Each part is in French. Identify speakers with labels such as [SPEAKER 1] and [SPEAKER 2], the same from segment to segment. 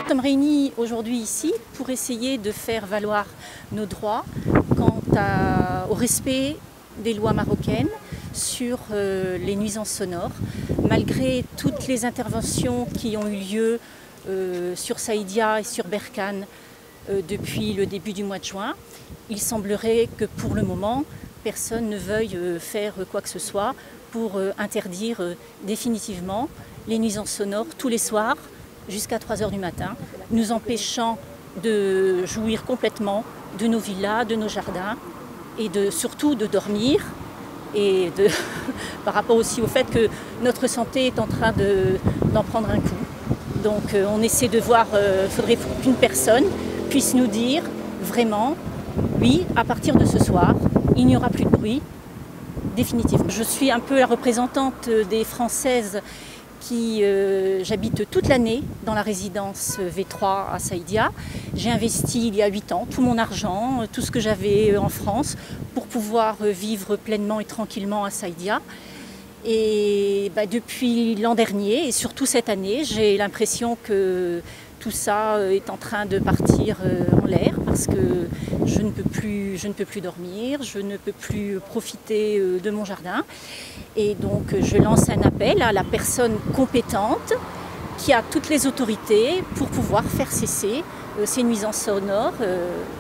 [SPEAKER 1] Nous sommes réunis aujourd'hui ici pour essayer de faire valoir nos droits quant au respect des lois marocaines sur les nuisances sonores. Malgré toutes les interventions qui ont eu lieu sur Saïdia et sur Berkane depuis le début du mois de juin, il semblerait que pour le moment, personne ne veuille faire quoi que ce soit pour interdire définitivement les nuisances sonores tous les soirs jusqu'à 3 h du matin, nous empêchant de jouir complètement de nos villas, de nos jardins et surtout de dormir et par rapport aussi au fait que notre santé est en train d'en prendre un coup. Donc on essaie de voir, il faudrait qu'une personne puisse nous dire vraiment, oui, à partir de ce soir, il n'y aura plus de bruit, définitivement. Je suis un peu la représentante des Françaises qui j'habite toute l'année dans la résidence V3 à Saïdia. J'ai investi il y a 8 ans tout mon argent, tout ce que j'avais en France pour pouvoir vivre pleinement et tranquillement à Saïdia. Et depuis l'an dernier et surtout cette année, j'ai l'impression que tout ça est en train de partir en l'air parce que je ne peux plus dormir, je ne peux plus profiter de mon jardin. Et donc je lance un appel à la personne compétente qui a toutes les autorités pour pouvoir faire cesser ces nuisances sonores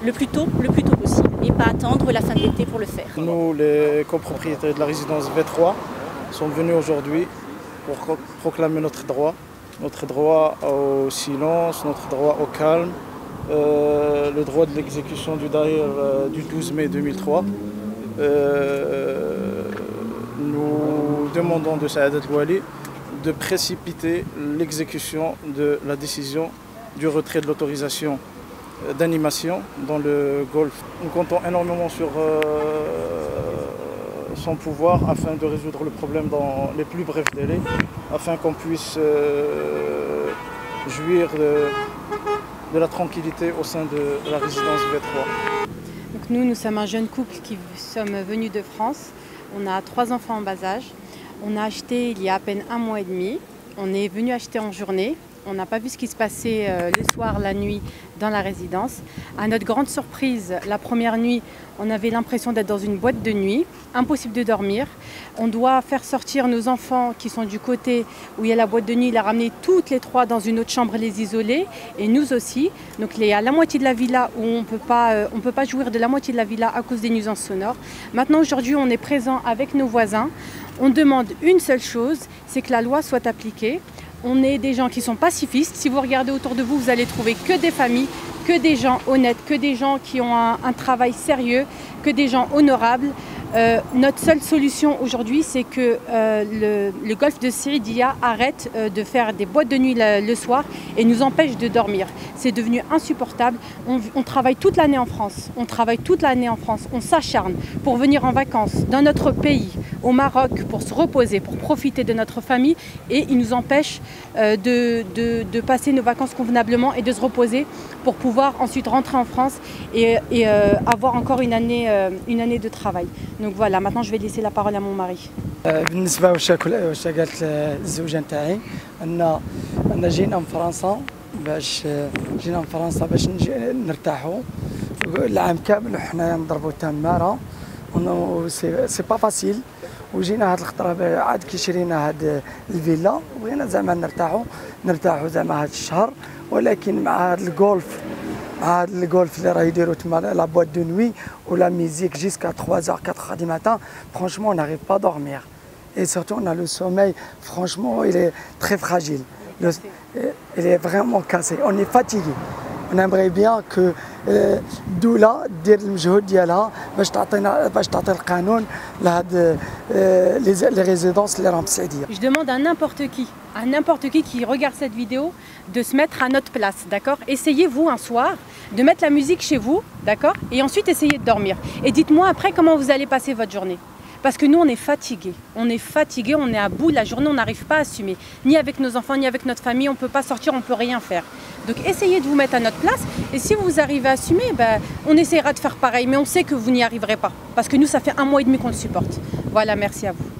[SPEAKER 1] le plus tôt possible et pas attendre la fin de l'été pour le faire.
[SPEAKER 2] Nous, les copropriétaires de la résidence V3, sommes venus aujourd'hui pour proclamer notre droit au silence, notre droit au calme, le droit de l'exécution du Daïr du 12 mai 2003. Nous demandons de Saïda El-Wali de précipiter l'exécution de la décision du retrait de l'autorisation d'animation dans le golfe. Nous comptons énormément sur son pouvoir afin de résoudre le problème dans les plus brefs délais, afin qu'on puisse jouir de la tranquillité au sein de la résidence V3.
[SPEAKER 3] Donc nous sommes un jeune couple qui sommes venus de France. On a 3 enfants en bas âge. On a acheté il y a à peine 1 mois et demi. On est venu acheter en journée. On n'a pas vu ce qui se passait le soir, la nuit dans la résidence. À notre grande surprise, la première nuit, on avait l'impression d'être dans une boîte de nuit. Impossible de dormir. On doit faire sortir nos enfants qui sont du côté où il y a la boîte de nuit, les ramener toutes les 3 dans une autre chambre, les isoler. Et nous aussi. Donc il y a la moitié de la villa où on ne peut pas jouir de la moitié de la villa à cause des nuisances sonores. Maintenant, aujourd'hui, on est présent avec nos voisins. On demande une seule chose, c'est que la loi soit appliquée. On est des gens qui sont pacifistes. Si vous regardez autour de vous, vous allez trouver que des familles, que des gens honnêtes, que des gens qui ont un travail sérieux, que des gens honorables. Notre seule solution aujourd'hui, c'est que le golfe de Saïdia arrête de faire des boîtes de nuit le soir et nous empêche de dormir. C'est devenu insupportable. On travaille toute l'année en France. On s'acharne pour venir en vacances dans notre pays, au Maroc, pour se reposer, pour profiter de notre famille. Et ils nous empêchent de passer nos vacances convenablement et de se reposer pour pouvoir ensuite rentrer en France et avoir encore une année de travail. Donc voilà, maintenant je vais laisser la parole à mon mari.
[SPEAKER 4] بالنسبة واش قالت الزوجة نتاعي أن جينا من فرنسا باش نجي نرتاحوا العام كامل وحنا نضربوا تمارة سي با فاسيل وجينا هاد الخطرة عاد كي شرينا هاد الفيلا بغينا زعما نرتاحوا زعما هاد الشهر ولكن مع هاد الجولف اللي راه يديروا تما لا boîte de nuit ou la musique jusqu'à 3 h 4 h du matin, franchement on n'arrive pas à dormir et surtout on a le sommeil, franchement il est très fragile, il est vraiment cassé, on est fatigué. On aimerait bien que الدولة دير المجهود ديالها باش تعطي القانون لهاد les résidences اللي راهم في السعودية.
[SPEAKER 3] Je demande à n'importe qui regarde cette vidéo de se mettre à notre place, d'accord? Essayez vous un soir de mettre la musique chez vous, d'accord? Et ensuite essayez de dormir. Et dites-moi après comment vous allez passer votre journée. Parce que nous, on est fatigués, on est à bout de la journée, on n'arrive pas à assumer. Ni avec nos enfants, ni avec notre famille, on ne peut pas sortir, on ne peut rien faire. Donc essayez de vous mettre à notre place et si vous arrivez à assumer, on essaiera de faire pareil. Mais on sait que vous n'y arriverez pas. Parce que nous, ça fait 1 mois et demi qu'on le supporte. Voilà, merci à vous.